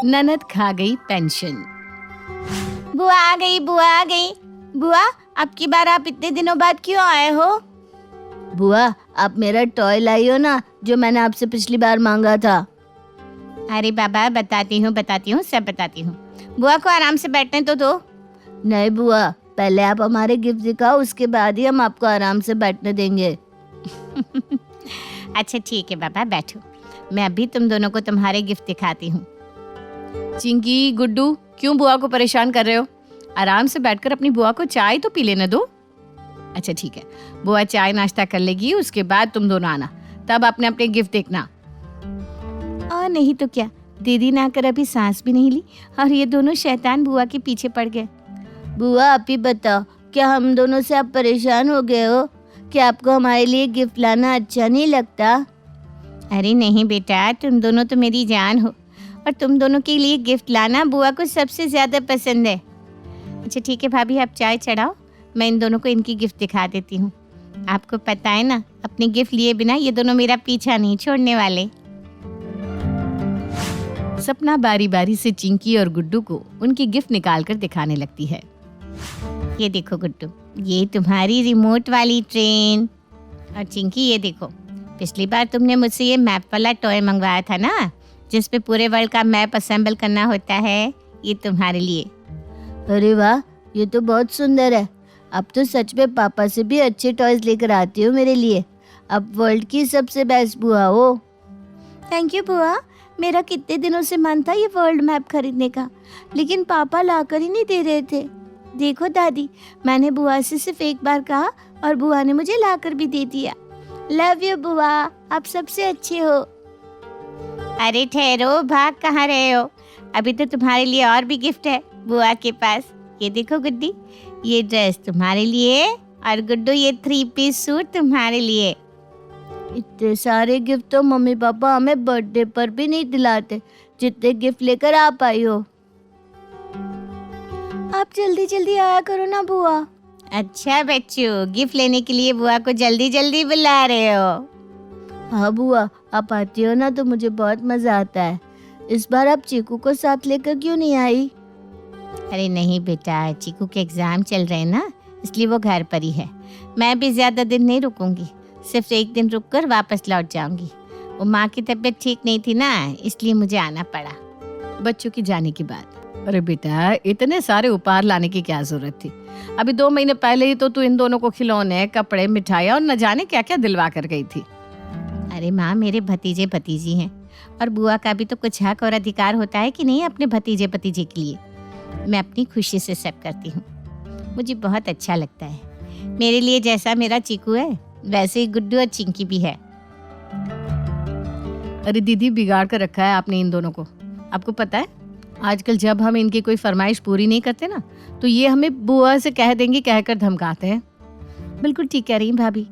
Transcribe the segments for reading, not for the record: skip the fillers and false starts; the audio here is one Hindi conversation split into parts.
ननद खा गई पेंशन। बुआ आ गई, बुआ आ गई। बुआ, अब की बार आप इतने दिनों बाद क्यों आए हो? बुआ, आप मेरा टॉय लाई हो ना, जो मैंने आपसे पिछली बार मांगा था। अरे बाबा, बताती हूँ, सब बताती हूँ। बुआ को आराम से बैठने तो दो। नहीं बुआ, पहले आप हमारे गिफ्ट दिखाओ, उसके बाद ही हम आपको आराम से बैठने देंगे। अच्छा ठीक है बाबा, बैठो। मैं अभी तुम दोनों को तुम्हारे गिफ्ट दिखाती हूँ। चिंकी, गुड्डू, क्यों बुआ को परेशान कर रहे हो? आराम से बैठकर अपनी बुआ को चाय तो पी लेने दो। अच्छा ठीक है, बुआ चाय नाश्ता कर लेगी, उसके बाद तुम दोनों आना, तब अपने अपने गिफ्ट देखना। और नहीं तो क्या, दीदी ने आकर अभी सांस भी नहीं ली और ये दोनों शैतान बुआ के पीछे पड़ गए। बुआ, आप ही बताओ, क्या हम दोनों से आप परेशान हो गए हो? क्या आपको हमारे लिए गिफ्ट लाना अच्छा नहीं लगता? अरे नहीं बेटा, तुम दोनों तो मेरी जान हो और तुम दोनों के लिए गिफ्ट लाना बुआ को सबसे ज़्यादा पसंद है। अच्छा ठीक है भाभी, आप चाय चढ़ाओ, मैं इन दोनों को इनकी गिफ्ट दिखा देती हूँ। आपको पता है ना, अपने गिफ्ट लिए बिना ये दोनों मेरा पीछा नहीं छोड़ने वाले। सपना बारी बारी से चिंकी और गुड्डू को उनकी गिफ्ट निकाल कर दिखाने लगती है। ये देखो गुड्डू, ये तुम्हारी रिमोट वाली ट्रेन। और चिंकी ये देखो, पिछली बार तुमने मुझसे ये मैप वाला टॉय मंगवाया था ना, जिस पे पूरे वर्ल्ड का मैप असेंबल करना होता है, ये तुम्हारे लिए। अरे वाह, ये तो बहुत सुंदर है। अब तो सच में पापा से भी अच्छे टॉयज लेकर आती हो मेरे लिए। अब वर्ल्ड की सबसे बेस्ट बुआ हो। थैंक यू बुआ, मेरा कितने दिनों से मन था ये वर्ल्ड मैप खरीदने का, लेकिन पापा लाकर ही नहीं दे रहे थे। देखो दादी, मैंने बुआ से सिर्फ एक बार कहा और बुआ ने मुझे लाकर भी दे दिया। लव यू बुआ, आप सबसे अच्छे हो। अरे ठहरो, भाग कहाँ रहे हो? अभी तो तुम्हारे लिए और भी गिफ्ट है बुआ के पास। ये देखो गुड्डी, ये ड्रेस तुम्हारे लिए और गुड्डू ये 3 पीस सूट तुम्हारे लिए। इतने सारे गिफ्ट तो मम्मी पापा हमें बर्थडे पर भी नहीं दिलाते, जितने गिफ्ट लेकर आप आई हो। आप जल्दी जल्दी आया करो ना बुआ। अच्छा बच्चों, गिफ्ट लेने के लिए बुआ को जल्दी जल्दी बुला रहे हो। हाँ बुआ, आप आती हो ना तो मुझे बहुत मजा आता है। इस बार आप चीकू को साथ लेकर क्यों नहीं आई? अरे नहीं बेटा, चीकू के एग्जाम चल रहे हैं ना, इसलिए वो घर पर ही है। मैं भी ज्यादा दिन नहीं रुकूंगी, सिर्फ 1 दिन रुककर वापस लौट जाऊंगी। वो माँ की तबीयत ठीक नहीं थी ना, इसलिए मुझे आना पड़ा। बच्चों की जाने के बाद, अरे बेटा, इतने सारे उपहार लाने की क्या जरूरत थी? अभी 2 महीने पहले ही तो तू इन दोनों को खिलौने, कपड़े, मिठाइयाँ और न जाने क्या क्या दिलवा कर गई थी। अरे माँ, मेरे भतीजे भतीजी हैं और बुआ का भी तो कुछ हक और अधिकार होता है कि नहीं अपने भतीजे भतीजे के लिए। मैं अपनी खुशी से सब करती हूँ, मुझे बहुत अच्छा लगता है। मेरे लिए जैसा मेरा चीकू है, वैसे ही गुड्डू और चिंकी भी है। अरे दीदी, बिगाड़ कर रखा है आपने इन दोनों को। आपको पता है, आजकल जब हम इनकी कोई फरमाइश पूरी नहीं करते ना, तो ये हमें बुआ से कह देंगे, कहकर धमकाते हैं। बिल्कुल ठीक कह रही हैं भाभी।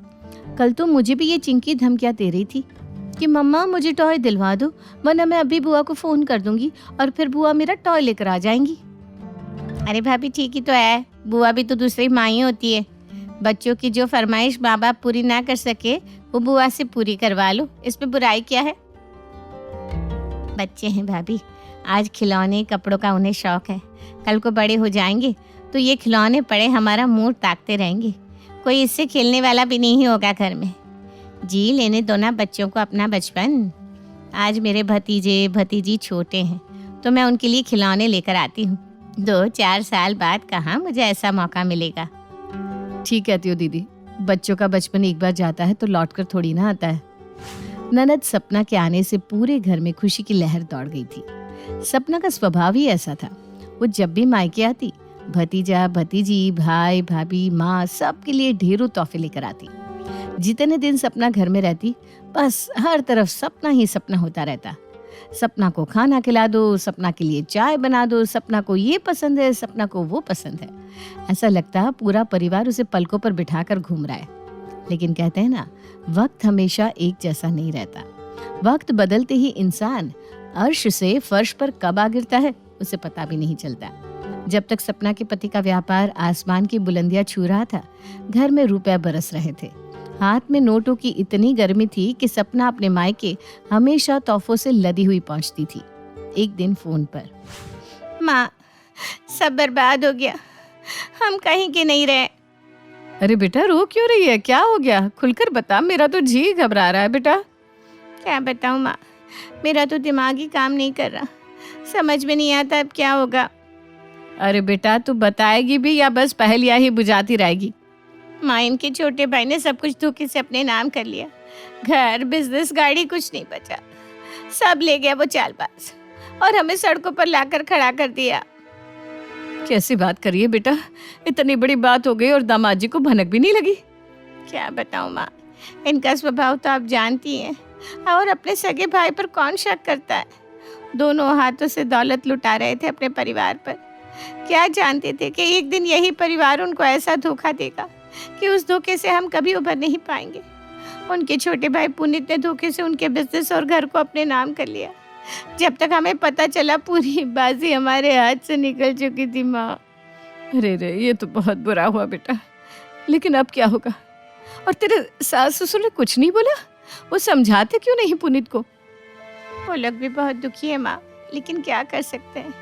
कल तो मुझे भी ये चिंकी धमकियाँ दे रही थी कि मम्मा मुझे टॉय दिलवा दो, वरना मैं अभी बुआ को फ़ोन कर दूंगी और फिर बुआ मेरा टॉय लेकर आ जाएंगी। अरे भाभी ठीक ही तो है, बुआ भी तो दूसरी माँ ही होती है। बच्चों की जो फरमाइश माँ बाप पूरी ना कर सके, वो बुआ से पूरी करवा लो, इसमें बुराई क्या है? बच्चे हैं भाभी, आज खिलौने कपड़ों का उन्हें शौक है। कल को बड़े हो जाएंगे तो ये खिलौने पड़े हमारा मुंह ताकते रहेंगे, कोई इससे खेलने वाला भी नहीं होगा घर में। जी लेने दो ना बच्चों को अपना बचपन। आज मेरे भतीजे भतीजी छोटे हैं तो मैं उनके लिए खिलौने लेकर आती हूँ। 2-4 साल बाद कहाँ मुझे ऐसा मौका मिलेगा। ठीक कहती हो दीदी, बच्चों का बचपन एक बार जाता है तो लौटकर थोड़ी ना आता है। ननद सपना के आने से पूरे घर में खुशी की लहर दौड़ गई थी। सपना का स्वभाव ही ऐसा था, वो जब भी मायके आती, भतीजा भतीजी, भाई भाभी, माँ, सबके लिए ढेरों तोहफे लेकर आती। जितने दिन सपना घर में रहती, बस हर तरफ सपना ही सपना होता रहता। सपना को खाना खिला दो, सपना के लिए चाय बना दो, सपना को ये पसंद है, सपना को वो पसंद है। ऐसा लगता पूरा परिवार उसे पलकों पर बिठाकर घूम रहा है। लेकिन कहते हैं ना, वक्त हमेशा एक जैसा नहीं रहता। वक्त बदलते ही इंसान अर्श से फर्श पर कब आ गिरता है उसे पता भी नहीं चलता। जब तक सपना के पति का व्यापार आसमान की बुलंदियां छू रहा था, घर में रुपए बरस रहे थे। हाथ में नोटों की इतनी गर्मी थी कि सपना अपने मायके हमेशा तोहफों से लदी हुई पहुंचती थी। एक दिन फोन पर। माँ, सब बर्बाद हो गया, हम कहीं के नहीं रहे। अरे बेटा रो क्यों रही है, क्या हो गया, खुलकर बता, मेरा तो जी घबरा रहा है बेटा। क्या बताऊँ माँ, मेरा तो दिमाग ही काम नहीं कर रहा, समझ में नहीं आता अब क्या होगा। अरे बेटा तू बताएगी भी या बस पहेलियां ही बुझाती रहेगी? माँ, इनके छोटे भाई ने सब कुछ धोखे से अपने नाम कर लिया, घर, बिजनेस, गाड़ी, कुछ नहीं बचा, सब ले गया वो चालबाज और हमें सड़कों पर लाकर खड़ा कर दिया। कैसी बात करिए बेटा, इतनी बड़ी बात हो गई और दामाद जी को भनक भी नहीं लगी? क्या बताऊँ माँ, इनका स्वभाव तो आप जानती हैं, और अपने सगे भाई पर कौन शक करता है। दोनों हाथों से दौलत लुटा रहे थे अपने परिवार पर। क्या जानते थे कि एक दिन यही परिवार उनको ऐसा धोखा देगा कि उस धोखे से हम कभी उभर नहीं पाएंगे। उनके छोटे भाई पुनीत ने धोखे से उनके बिजनेस और घर को अपने नाम कर लिया। जब तक हमें पता चला पूरी बाजी हमारे हाथ से निकल चुकी थी माँ। अरे रे, ये तो बहुत बुरा हुआ बेटा, लेकिन अब क्या होगा? और तेरे सास ससुर ने कुछ नहीं बोला? वो समझाते क्यों नहीं पुनीत को? वो लोग भी बहुत दुखी है माँ, लेकिन क्या कर सकते हैं,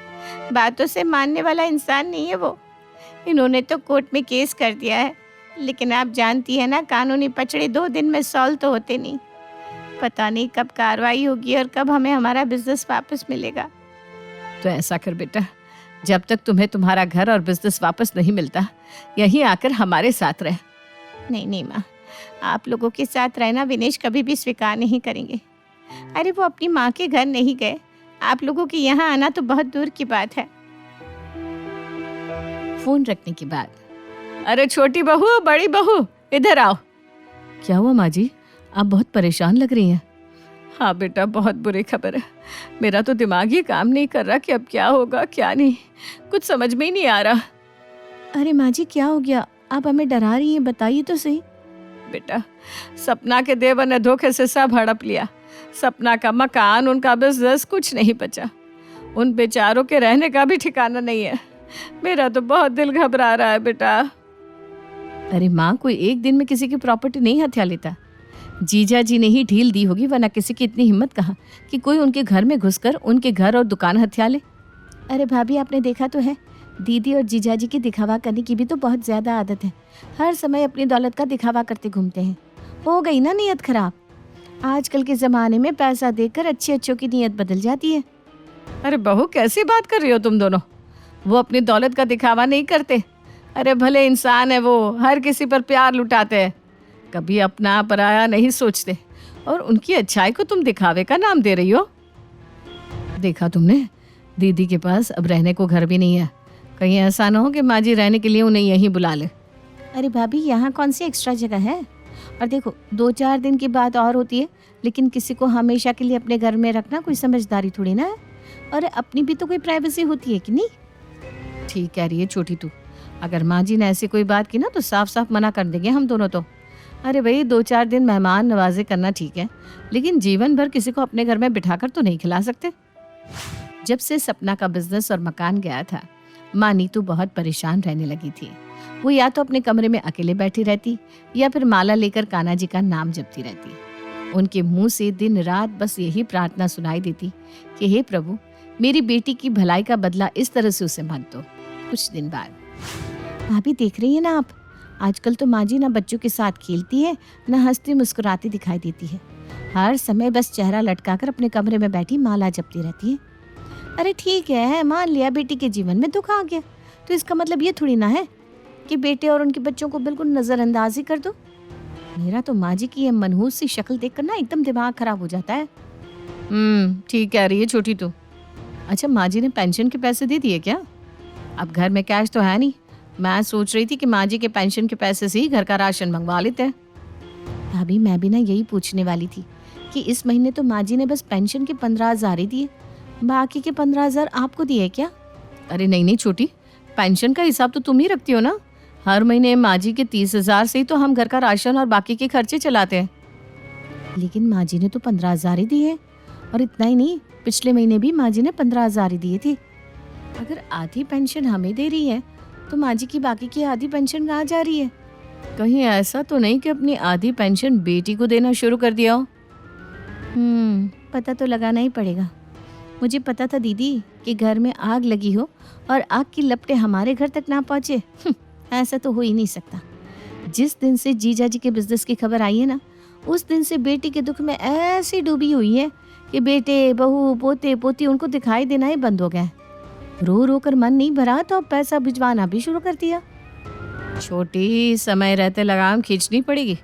बातों से मानने वाला इंसान नहीं है वो। इन्होंने तो कोर्ट में केस कर दिया है, लेकिन आप जानती है ना, कानूनी पचड़े 2 दिन में सॉल्व तो होते नहीं। पता नहीं कब कार्रवाई होगी और कब हमें हमारा बिजनेस वापस मिलेगा। तो ऐसा कर बेटा, जब तक तुम्हें तुम्हारा घर और बिजनेस वापस नहीं मिलता, यहीं आकर हमारे साथ रह। नहीं नहीं माँ, आप लोगों के साथ रहना विनेश कभी भी स्वीकार नहीं करेंगे। अरे वो अपनी माँ के घर नहीं गए, आप लोगों के यहाँ आना तो बहुत दूर की बात है। फोन रखने के बाद, अरे छोटी बहू, बड़ी बहू, इधर आओ। क्या हुआ माँ जी, आप बहुत परेशान लग रही हैं। हाँ बेटा, बहुत बुरी खबर है, मेरा तो दिमाग ही काम नहीं कर रहा कि अब क्या होगा क्या नहीं, कुछ समझ में ही नहीं आ रहा। अरे माँ जी, क्या हो गया, आप हमें डरा रही हैं, बताइए तो सही। बेटा, सपना के देवर ने धोखे से सब हड़प लिया। सपना का मकान, उनका बिजनेस, कुछ नहीं बचा। उन बेचारों के रहने का भी ठिकाना नहीं है। मेरा तो बहुत दिल घबरा रहा है बेटा। अरे माँ, कोई एक दिन में किसी की प्रॉपर्टी नहीं हथिया लेता। जीजा जी ने ही ढील दी होगी, वरना किसी की इतनी हिम्मत कहाँ कि कोई उनके घर में घुसकर उनके घर और दुकान हथिया ले। अरे भाभी, आपने देखा तो है, दीदी और जीजा जी की दिखावा करने की भी तो बहुत ज़्यादा आदत है। हर समय अपनी दौलत का दिखावा करते घूमते हैं। हो गई ना नीयत खराब। आजकल के ज़माने में पैसा देकर अच्छे अच्छों की नीयत बदल जाती है। अरे बहू, कैसी बात कर रही हो तुम दोनों? वो अपनी दौलत का दिखावा नहीं करते। अरे भले इंसान है वो, हर किसी पर प्यार लुटाते हैं, कभी अपना पराया नहीं सोचते, और उनकी अच्छाई को तुम दिखावे का नाम दे रही हो। देखा तुमने, दीदी के पास अब रहने को घर भी नहीं है। कहीं ऐसा ना हो कि माँ जी रहने के लिए उन्हें यहीं बुला ले। अरे भाभी, यहाँ कौन सी एक्स्ट्रा जगह है? और देखो, 2-4 दिन की बात और होती है, लेकिन किसी को हमेशा के लिए अपने घर में रखना कोई समझदारी थोड़ी ना है। और अपनी भी तो कोई प्राइवेसी होती है कि नहीं? ठीक कह रही है छोटी तू। अगर माँ जी ने ऐसी कोई बात की ना तो साफ साफ मना कर देंगे हम दोनों तो। अरे भाई, 2-4 दिन मेहमान नवाजे करना ठीक है, लेकिन जीवन भर किसी को अपने घर में बिठाकर तो नहीं खिला सकते। जब से सपना का बिजनेस और मकान गया था, माँ नीतू बहुत परेशान रहने लगी थी। वो या तो अपने कमरे में अकेले बैठी रहती या फिर माला लेकर कान्हा जी का नाम जपती रहती। उनके मुंह से दिन रात बस यही प्रार्थना सुनाई देती कि हे प्रभु, मेरी बेटी की भलाई का बदला इस तरह से उसे मत दो। कुछ दिन बाद, भाभी देख रही है ना आप, आजकल तो माँ जी ना बच्चों के साथ खेलती है, ना हंसती मुस्कुराती दिखाई देती है। हर समय बस चेहरा लटकाकर अपने कमरे में बैठी माला जपती रहती है। अरे ठीक है, मान लिया बेटी के जीवन में दुख आ गया, तो इसका मतलब ये थोड़ी ना है कि बेटे और उनके बच्चों को बिल्कुल नज़रअंदाज ही कर दो। मेरा तो माँ जी की ये मनहूस सी शक्ल देखकर ना एकदम दिमाग खराब हो जाता है। ठीक कह रही है छोटी तू। अच्छा, माँ जी ने पेंशन के पैसे दे दिए क्या? अब घर में कैश तो है नहीं। मैं सोच रही थी कि माँ जी के पेंशन के पैसे से ही घर का राशन मंगवा लेते हैं। भाभी, मैं भी ना यही पूछने वाली थी कि इस महीने तो माँ जी ने बस पेंशन के 15,000 ही दिए, बाकी के 15,000 आपको दिए क्या? अरे नहीं नहीं छोटी, पेंशन का हिसाब तो तुम ही रखती हो ना। हर महीने माँ जी के 30,000 से ही तो हम घर का राशन और बाकी के खर्चे चलाते हैं। लेकिन माँ जी ने तो 15,000 ही दिए, और इतना ही नहीं, पिछले महीने भी माँ जी ने 15,000 ही दिए थे। अगर आधी पेंशन हमें दे रही है तो माँ जी की बाकी की आधी पेंशन कहाँ जा रही है? कहीं ऐसा तो नहीं कि अपनी आधी पेंशन बेटी को देना शुरू कर दिया हो? पता तो लगाना ही पड़ेगा। मुझे पता था दीदी कि घर में आग लगी हो और आग की लपटें हमारे घर तक ना पहुंचे। ऐसा तो हो ही नहीं सकता। जिस दिन से जीजा जी के बिजनेस की खबर आई है ना, उस दिन से बेटी के दुख में ऐसी डूबी हुई है कि बेटे बहू पोते पोती उनको दिखाई देना ही बंद हो गया। रो रो कर मन नहीं भरा तो अब पैसा भिजवाना भी शुरू कर दिया। छोटी, समय रहते लगाम खींचनी पड़ेगी,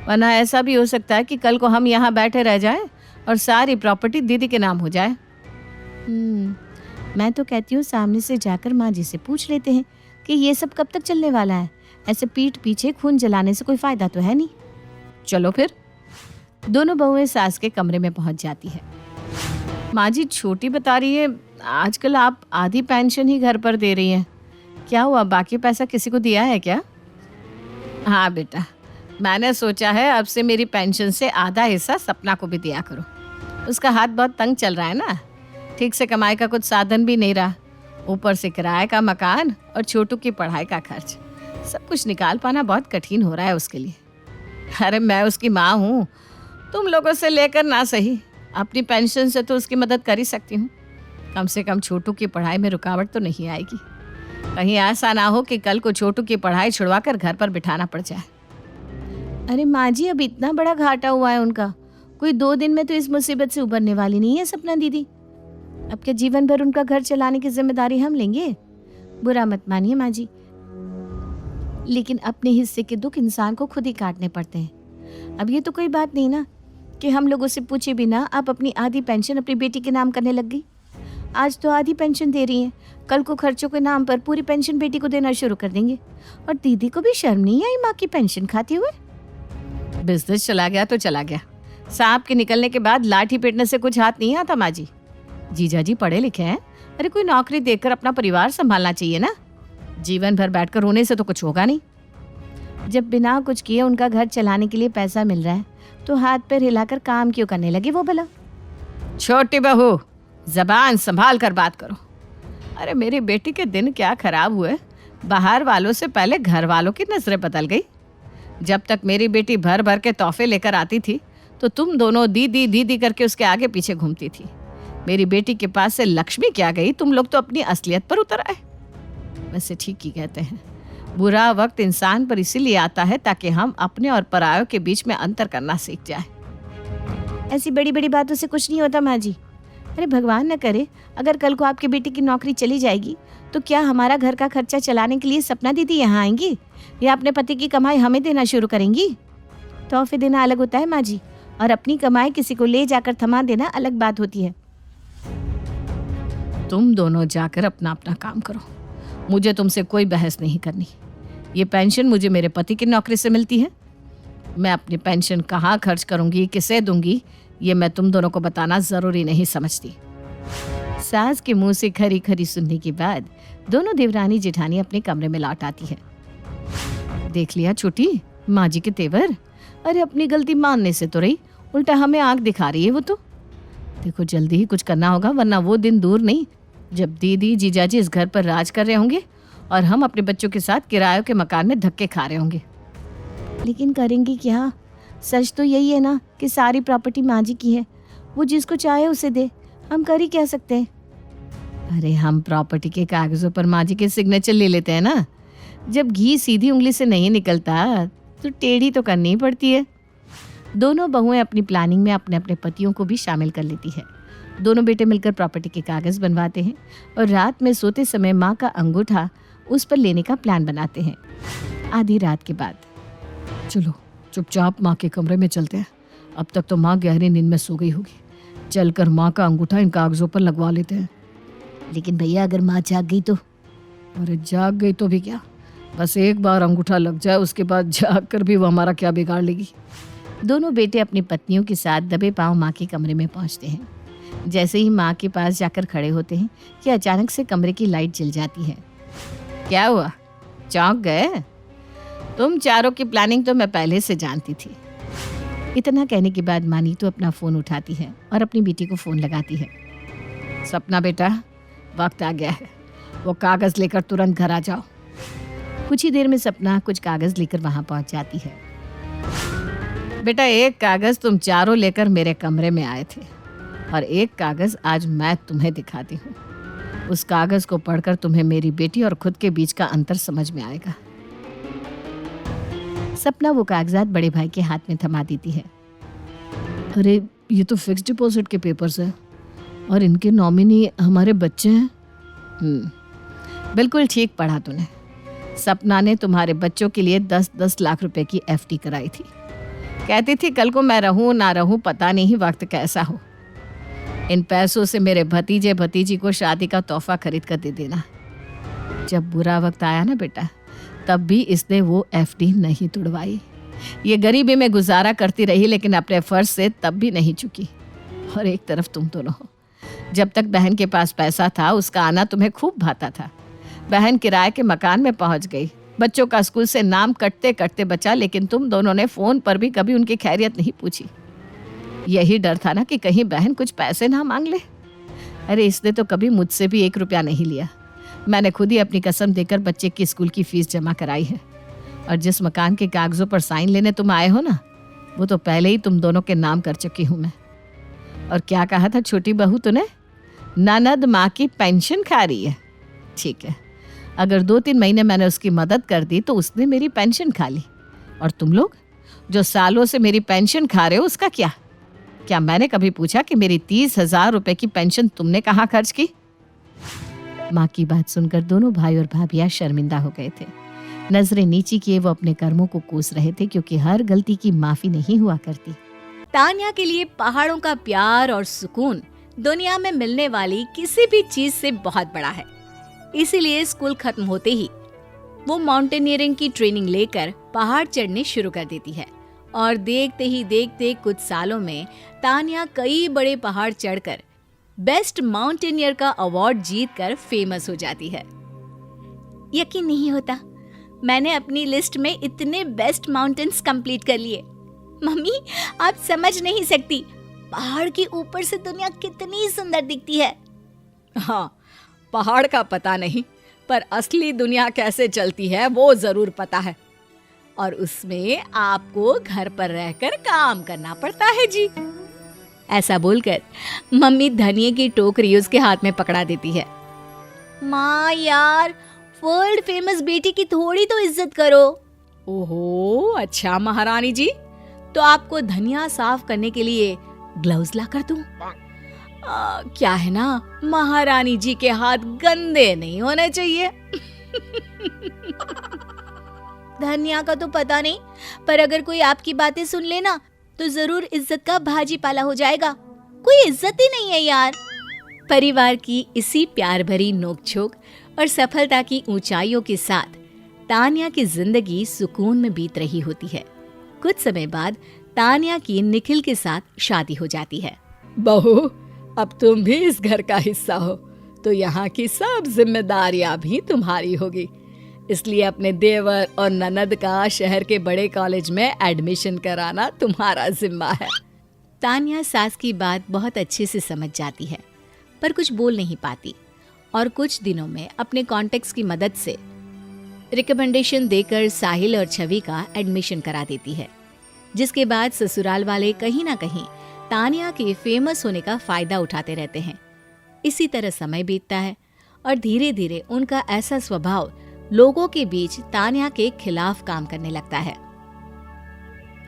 वरना ऐसा भी हो सकता है कि कल को हम यहाँ बैठे रह जाएं और सारी प्रॉपर्टी दीदी के नाम हो जाए। मैं तो कहती हूँ सामने से जाकर माँ जी से पूछ लेते हैं कि ये सब कब तक चलने वाला है। ऐसे पीठ पीछे खून जलाने से कोई फायदा तो है नहीं। चलो फिर। दोनों बहुएं सास के कमरे में पहुंच जाती है। माँ जी, छोटी बता रही है आजकल आप आधी पेंशन ही घर पर दे रही हैं। क्या हुआ, बाकी पैसा किसी को दिया है क्या? हाँ बेटा, मैंने सोचा है अब से मेरी पेंशन से आधा हिस्सा सपना को भी दिया करो। उसका हाथ बहुत तंग चल रहा है ना, ठीक से कमाई का कुछ साधन भी नहीं रहा, ऊपर से किराए का मकान और छोटू की पढ़ाई का खर्च, सब कुछ निकाल पाना बहुत कठिन हो रहा है उसके लिए। अरे मैं उसकी माँ हूँ, तुम लोगों से लेकर ना सही अपनी पेंशन से तो उसकी मदद कर ही सकती हूँ। कम से कम छोटू की पढ़ाई में रुकावट तो नहीं आएगी। कहीं ऐसा ना हो कि कल को छोटू की पढ़ाई छुड़वा कर घर पर बिठाना पड़ जाए। अरे माँ जी, अब इतना बड़ा घाटा हुआ है उनका, कोई 2 दिन में तो इस मुसीबत से उबरने वाली नहीं है सपना दीदी। अब क्या जीवन भर उनका घर चलाने की जिम्मेदारी हम लेंगे? बुरा मत मानिए माँ जी, लेकिन अपने हिस्से के दुख इंसान को खुद ही काटने पड़ते हैं। अब ये तो कोई बात नहीं ना कि हम लोगों से पूछे बिना आप अपनी आधी पेंशन अपनी बेटी के नाम करने लग गई। आज तो आधी पेंशन दे रही हैं, कल को खर्चों के नाम पर पूरी पेंशन बेटी को देना शुरू कर देंगे। और दीदी को भी शर्म नहीं आई माँ की पेंशन खाते हुए? बिजनेस चला गया तो चला गया, सांप के निकलने के बाद लाठी पीटने से कुछ हाथ नहीं आता माँ जी। जीजा जी पढ़े लिखे हैं, अरे कोई नौकरी देकर अपना परिवार संभालना चाहिए ना। जीवन भर बैठकर रोने से तो कुछ होगा नहीं। जब बिना कुछ किए उनका घर चलाने के लिए पैसा मिल रहा है तो हाथ पैर हिलाकर काम क्यों करने लगे वो भला? छोटी बहू, जबान संभाल कर बात करो। अरे मेरी बेटी के दिन क्या खराब हुए, बाहर वालों से पहले घर वालों की नजरें बदल गई। जब तक मेरी बेटी भर भर के तोहफे लेकर आती थी तो तुम दोनों दीदी दीदी करके उसके आगे पीछे घूमती थी। मेरी बेटी के पास से लक्ष्मी क्या गई, तुम लोग तो अपनी असलियत पर उतर आए। वैसे ठीक ही कहते हैं, बुरा वक्त इंसान पर इसीलिए आता है ताकि हम अपने और परायों के बीच में अंतर करना सीख जाए। ऐसी बड़ी बड़ी बातों से कुछ नहीं होता माँ जी। अरे भगवान न करे अगर कल को आपकी बेटी की नौकरी चली जाएगी तो क्या हमारा घर का खर्चा चलाने के लिए सपना दीदी यहाँ आएंगी या अपने पति की कमाई हमें देना शुरू करेंगी? तोहफे देना अलग होता है माँ जी, और अपनी कमाई किसी को ले जाकर थमा देना अलग बात होती है। तुम दोनों जाकर अपना अपना काम करो, मुझे तुमसे कोई बहस नहीं करनी। ये पेंशन मुझे मेरे पति की नौकरी से मिलती है। मैं अपनी पेंशन कहाँ खर्च करूंगी, किसे दूंगी, ये मैं तुम दोनों को बताना जरूरी नहीं समझती। सास के मुंह से खरी खरी सुनने के बाद दोनों देवरानी जेठानी अपने कमरे में लौट आती है। देख लिया छोटी, माँ जी के तेवर। अरे अपनी गलती मानने से तो रही, उल्टा हमें आंख दिखा रही है वो तो। देखो जल्दी ही कुछ करना होगा, वरना वो दिन दूर नहीं जब दीदी जीजाजी इस घर पर राज कर रहे होंगे और हम अपने बच्चों के साथ किरायों के मकान में धक्के खा रहे होंगे। लेकिन करेंगी क्या? सच तो यही है ना कि सारी प्रॉपर्टी माँ जी की है, वो जिसको चाहे उसे दे, हम कर ही क्या सकते हैं? अरे हम प्रॉपर्टी के कागजों पर माँ जी के सिग्नेचर ले लेते हैं ना। जब घी सीधी उंगली से नहीं निकलता तो टेढ़ी तो करनी ही पड़ती है। दोनों बहुएं अपनी प्लानिंग में अपने अपने पतियों को भी शामिल कर लेती है। दोनों बेटे मिलकर प्रॉपर्टी के कागज बनवाते हैं और रात में सोते समय माँ का अंगूठा उस पर लेने का प्लान बनाते हैं। आधी रात के बाद चलो चुपचाप माँ के कमरे में चलते हैं, अब तक तो माँ गहरी नींद में सो गई होगी। चलकर माँ का अंगूठा इन कागजों पर लगवा लेते हैं। लेकिन भैया अगर माँ जाग गई तो? अरे जाग गई तो भी क्या, बस एक बार अंगूठा लग जाए उसके बाद जाग कर भी वो हमारा क्या बिगाड़ लेगी। दोनों बेटे अपनी पत्नियों के साथ दबे पांव माँ के कमरे में पहुँचते हैं। जैसे ही माँ के पास जाकर खड़े होते हैं कि अचानक से कमरे की लाइट जल जाती है। क्या हुआ, चौंक गए? तुम चारों की प्लानिंग तो मैं पहले से जानती थी। इतना कहने के बाद मानी तो अपना फ़ोन उठाती है और अपनी बेटी को फ़ोन लगाती है। सपना बेटा, वक्त आ गया है, वो कागज़ लेकर तुरंत घर आ जाओ। कुछ ही देर में सपना कुछ कागज़ लेकर वहाँ पहुँच जाती है। बेटा एक कागज़ तुम चारों लेकर मेरे कमरे में आए थे और एक कागज आज मैं तुम्हें दिखाती हूँ। उस कागज को पढ़कर तुम्हें मेरी बेटी और खुद के बीच का अंतर समझ में आएगा। सपना वो कागजात बड़े भाई के हाथ में थमा देती है। अरे ये तो फिक्स डिपॉजिट के पेपर्स है और इनके नॉमिनी हमारे बच्चे हैं। बिल्कुल ठीक पढ़ा तूने। सपना ने तुम्हारे बच्चों के लिए 10-10 लाख रुपए की एफडी कराई थी। कहती थी कल को मैं रहूं ना रहूं पता नहीं वक्त कैसा हो, इन पैसों से मेरे भतीजे भतीजी को शादी का तोहफा खरीद कर दे देना। जब बुरा वक्त आया ना बेटा, तब भी इसने वो एफडी नहीं तुड़वाई। ये गरीबी में गुजारा करती रही लेकिन अपने फर्ज से तब भी नहीं चुकी। और एक तरफ तुम दोनों हो। जब तक बहन के पास पैसा था उसका आना तुम्हें खूब भाता था। बहन किराए के मकान में पहुंच गई, बच्चों का स्कूल से नाम कटते कटते बचा, लेकिन तुम दोनों ने फोन पर भी कभी उनकी खैरियत नहीं पूछी। यही डर था ना कि कहीं बहन कुछ पैसे ना मांग ले। अरे इसने तो कभी मुझसे भी 1 रुपया नहीं लिया। मैंने खुद ही अपनी कसम देकर बच्चे की स्कूल की फीस जमा कराई है। और जिस मकान के कागजों पर साइन लेने तुम आए हो ना, वो तो पहले ही तुम दोनों के नाम कर चुकी हूं मैं। और क्या कहा था छोटी बहू तूने? ननद माँ की पेंशन खा रही है। ठीक है, अगर 2-3 महीने मैंने उसकी मदद कर दी तो उसने मेरी पेंशन खा ली। और तुम लोग जो सालों से मेरी पेंशन खा रहे हो उसका क्या? क्या मैंने कभी पूछा कि मेरी 30,000 रुपए की पेंशन तुमने कहाँ खर्च की? माँ की बात सुनकर दोनों भाई और भाभियां शर्मिंदा हो गए थे। नजरें नीची किए वो अपने कर्मों को कोस रहे थे, क्योंकि हर गलती की माफी नहीं हुआ करती। तान्या के लिए पहाड़ों का प्यार और सुकून दुनिया में मिलने वाली किसी भी चीज से बहुत बड़ा है। इसीलिए स्कूल खत्म होते ही वो माउंटेनियरिंग की ट्रेनिंग लेकर पहाड़ चढ़ने शुरू कर देती है। और देखते ही देखते कुछ सालों में तान्या कई बड़े पहाड़ चढ़कर बेस्ट माउंटेनियर का अवार्ड जीतकर फेमस हो जाती है। यकीन नहीं होता, मैंने अपनी लिस्ट में इतने बेस्ट माउंटेन्स कंप्लीट कर लिए। मम्मी, आप समझ नहीं सकती, पहाड़ के ऊपर से दुनिया कितनी सुंदर दिखती है। हाँ, पहाड़ का पता नहीं, पर असली दुनिया कैसे चलती है वो जरूर पता है। और उसमें आपको घर पर रहकर काम करना पड़ता है जी। ऐसा बोलकर मम्मी धनिये की टोकरी उसके हाथ में पकड़ा देती है। माँ यार, वर्ल्ड फेमस बेटी की थोड़ी तो इज्जत करो। ओहो, अच्छा महारानी जी, तो आपको धनिया साफ करने के लिए ग्लव्स ला कर दूं? क्या है ना, महारानी जी के हाथ गंदे नहीं होने चाहिए। धनिया का तो पता नहीं, पर अगर कोई आपकी बातें सुन लेना तो जरूर इज्जत का भाजी पाला हो जाएगा। कोई इज्जत ही नहीं है यार। परिवार की इसी प्यार भरी नोकझोंक और सफलता की ऊंचाइयों के साथ तान्या की जिंदगी सुकून में बीत रही होती है। कुछ समय बाद तान्या की निखिल के साथ शादी हो जाती है। बहू, अब तुम भी इस घर का हिस्सा हो, तो यहाँ की सब जिम्मेदारियां भी तुम्हारी होगी। इसलिए अपने देवर और ननद का शहर के बड़े कॉलेज में एडमिशन कराना तुम्हारा जिम्मा है। तान्या सास की बात बहुत अच्छे से समझ जाती है, पर कुछ बोल नहीं पाती और कुछ दिनों में अपने कॉन्टेक्ट्स की मदद से रिकमेंडेशन देकर साहिल और छवि का एडमिशन करा देती है। जिसके बाद ससुराल वाले कहीं ना कहीं तान्या के फेमस होने का फायदा उठाते रहते हैं। इसी तरह समय बीतता है और धीरे धीरे उनका ऐसा स्वभाव लोगों के बीच तान्या के खिलाफ काम करने लगता है।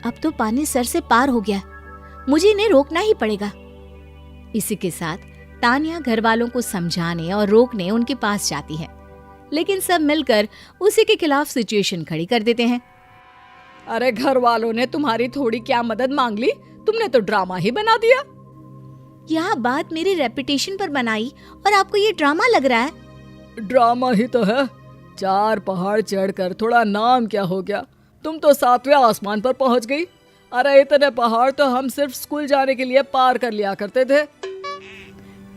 अब तो पानी सर से पार हो गया, मुझे इन्हें रोकना ही पड़ेगा। इसी के साथ तान्या घर वालों को समझाने और रोकने उनके पास जाती है, लेकिन सब मिलकर उसी के खिलाफ सिचुएशन खड़ी कर देते हैं। अरे घर वालों ने तुम्हारी थोड़ी क्या मदद मांग ली, तुमने तो ड्रामा ही बना दिया। यह बात मेरी रेपुटेशन पर बनाई और आपको ये ड्रामा लग रहा है? ड्रामा ही तो है। 4 पहाड़ चढ़कर थोड़ा नाम क्या हो गया, तुम तो 7वें आसमान पर पहुंच गई। अरे इतने पहाड़ तो हम सिर्फ स्कूल जाने के लिए पार कर लिया करते थे।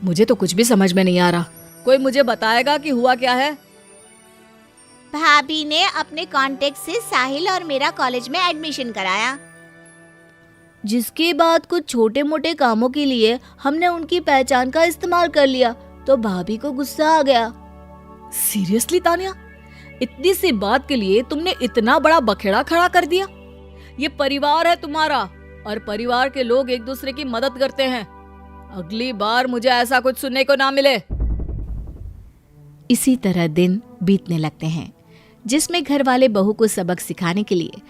मुझे तो कुछ भी समझ में नहीं आ रहा, कोई मुझे बताएगा कि हुआ क्या है? भाभी ने अपने कॉन्टेक्ट से साहिल और मेरा कॉलेज में एडमिशन कराया, जिसके बाद कुछ छोटे मोटे कामों के लिए हमने उनकी पहचान का इस्तेमाल कर लिया तो भाभी को गुस्सा आ गया। सीरियसली तान्या, इतनी सी बात के लिए तुमने इतना बड़ा बखेड़ा खड़ा कर दिया? ये परिवार है तुम्हारा और परिवार के लोग एक दूसरे की मदद करते हैं। अगली बार मुझे ऐसा कुछ सुनने को ना मिले। इसी तरह दिन बीतने लगते हैं, जिसमें घर वाले बहू को सबक सिखाने के लिए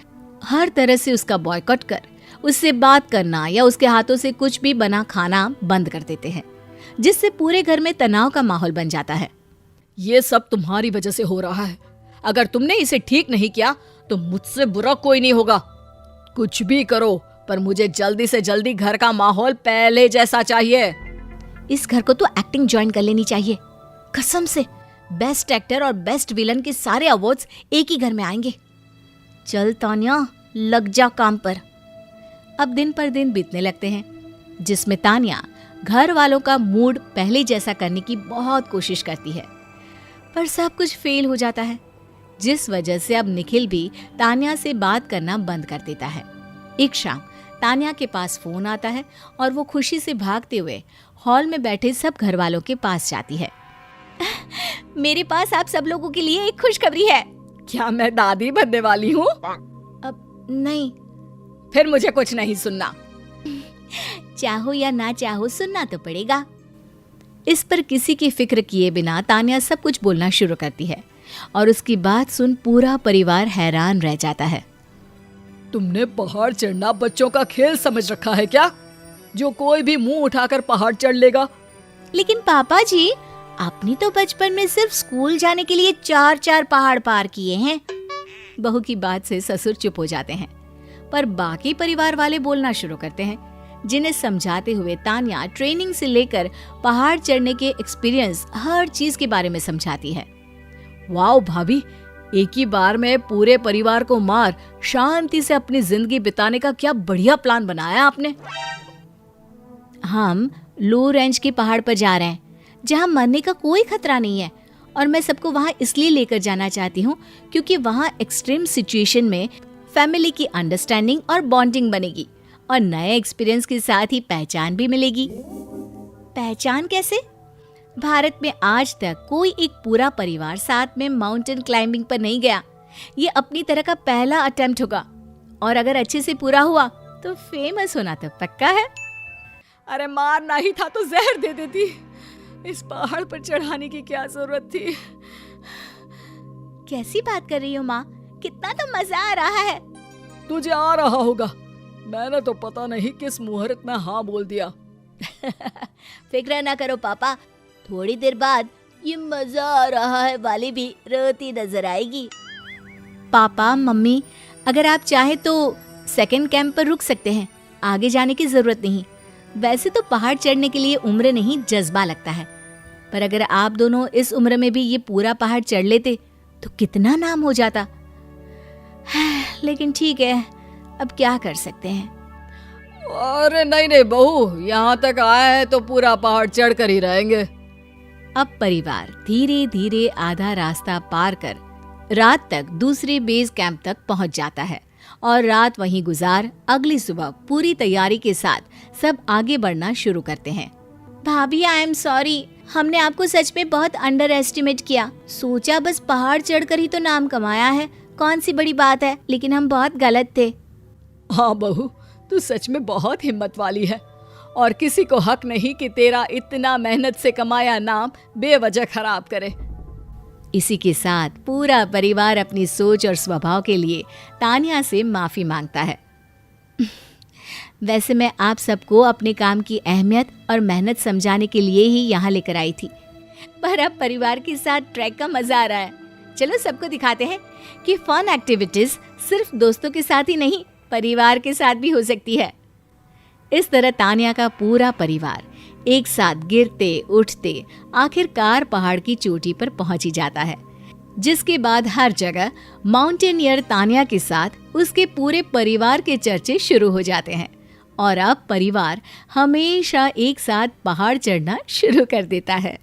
हर तरह से उसका बॉयकॉट कर उससे बात करना या उसके हाथों से कुछ भी बना खाना बंद कर देते हैं, जिससे पूरे घर में तनाव का माहौल बन जाता है। ये सब तुम्हारी वजह से हो रहा है। अगर तुमने इसे ठीक नहीं किया तो मुझसे बुरा कोई नहीं होगा। कुछ भी करो, पर मुझे जल्दी से जल्दी घर का माहौल पहले जैसा चाहिए। इस घर को तो एक्टिंग ज्वाइन कर लेनी चाहिए। कसम से बेस्ट एक्टर और बेस्ट विलन के सारे अवार्ड्स एक ही घर में आएंगे। चल तान्या, लग जा काम पर। अब दिन पर दिन बीतने लगते हैं, जिसमें तान्या घर वालों का मूड पहले जैसा करने की बहुत कोशिश करती है, पर सब कुछ फेल हो जाता है, जिस वजह से अब निखिल भी तान्या से बात करना बंद कर देता है। एक शाम तान्या के पास फोन आता है और वो खुशी से भागते हुए हॉल में बैठे सब घर वालों के पास जाती है। मेरे पास आप सब लोगों के लिए एक खुशखबरी है। क्या मैं दादी बनने वाली हूँ? अब नहीं, फिर मुझे कुछ नहीं सुनना। चाहो या ना चाहो सुनना तो पड़ेगा। इस पर किसी की फिक्र किए बिना तान्या सब कुछ बोलना शुरू करती है और उसकी बात सुन पूरा परिवार हैरान रह जाता है। तुमने पहाड़ चढ़ना बच्चों का खेल समझ रखा है क्या, जो कोई भी मुंह उठाकर पहाड़ चढ़ लेगा? लेकिन पापा जी, आपने तो बचपन में सिर्फ स्कूल जाने के लिए 4-4 पहाड़ पार किए हैं। बहू की बात से ससुर चुप हो जाते हैं, पर बाकी परिवार वाले बोलना शुरू करते हैं, जिन्हें समझाते हुए तान्या ट्रेनिंग से लेकर पहाड़ चढ़ने के एक्सपीरियंस हर चीज के बारे में समझाती है। वाओ भाभी, एक ही बार में पूरे परिवार को मार शांति से अपनी जिंदगी बिताने का क्या बढ़िया प्लान बनाया आपने। हम लो रेंज के पहाड़ पर जा रहे हैं, जहाँ मरने का कोई खतरा नहीं है, और मैं सबको वहाँ इसलिए लेकर जाना चाहती हूँ क्योंकि वहाँ एक्सट्रीम सिचुएशन में फैमिली की अंडरस्टैंडिंग और बॉन्डिंग बनेगी और नए एक्सपीरियंस के साथ ही पहचान भी मिलेगी। पहचान कैसे? भारत में आज तक कोई एक पूरा परिवार साथ में माउंटेन क्लाइंबिंग पर नहीं गया। ये अपनी तरह का पहला अटेम्प्ट होगा, और अगर अच्छे से पूरा हुआ तो फेमस होना तो पक्का है। अरे मारना ही था तो जहर दे देती। इस पहाड़ पर चढ़ाने की क्या जरूरत थी? कैसी बात कर रही हो माँ? कितना तो मजा आ रहा है। तुझे आ रहा होगा, मैंने तो पता नहीं किस मुहूर्त में हाँ बोल दिया। फिक्र ना करो पापा, थोड़ी देर बाद ये मजा आ रहा है वाली भी रोती नजर आएगी। पापा मम्मी, अगर आप चाहे तो सेकंड कैंप पर रुक सकते हैं, आगे जाने की जरूरत नहीं। वैसे तो पहाड़ चढ़ने के लिए उम्र नहीं जज्बा लगता है, पर अगर आप दोनों इस उम्र में भी ये पूरा पहाड़ चढ़ लेते तो कितना नाम हो जाता। लेकिन ठीक है, अब क्या कर सकते हैं। अरे नहीं नहीं बहू, यहाँ तक आए हैं तो पूरा पहाड़ चढ़ कर ही रहेंगे। अब परिवार धीरे धीरे आधा रास्ता पार कर रात तक दूसरे बेस कैंप तक पहुंच जाता है, और रात वहीं गुजार अगली सुबह पूरी तैयारी के साथ सब आगे बढ़ना शुरू करते हैं। भाभी, आई एम सॉरी, हमने आपको सच में बहुत अंडर एस्टिमेट किया। सोचा बस पहाड़ चढ़कर ही तो नाम कमाया है, कौन सी बड़ी बात है, लेकिन हम बहुत गलत थे। हाँ बहू, तू सच में बहुत हिम्मत वाली है, और किसी को हक नहीं कि तेरा इतना मेहनत से कमाया नाम बेवजह खराब करे। इसी के साथ पूरा परिवार अपनी सोच और स्वभाव के लिए तान्या से माफी मांगता है। वैसे मैं आप सबको अपने काम की अहमियत और मेहनत समझाने के लिए ही यहाँ लेकर आई थी, पर अब परिवार के साथ ट्रैक का मजा आ रहा है। चलो सबको दिखाते हैं कि फन एक्टिविटीज सिर्फ दोस्तों के साथ ही नहीं, परिवार के साथ भी हो सकती है। इस तरह तान्या का पूरा परिवार एक साथ गिरते उठते आखिरकार पहाड़ की चोटी पर पहुंच ही जाता है, जिसके बाद हर जगह माउंटेनियर तान्या के साथ उसके पूरे परिवार के चर्चे शुरू हो जाते हैं, और अब परिवार हमेशा एक साथ पहाड़ चढ़ना शुरू कर देता है।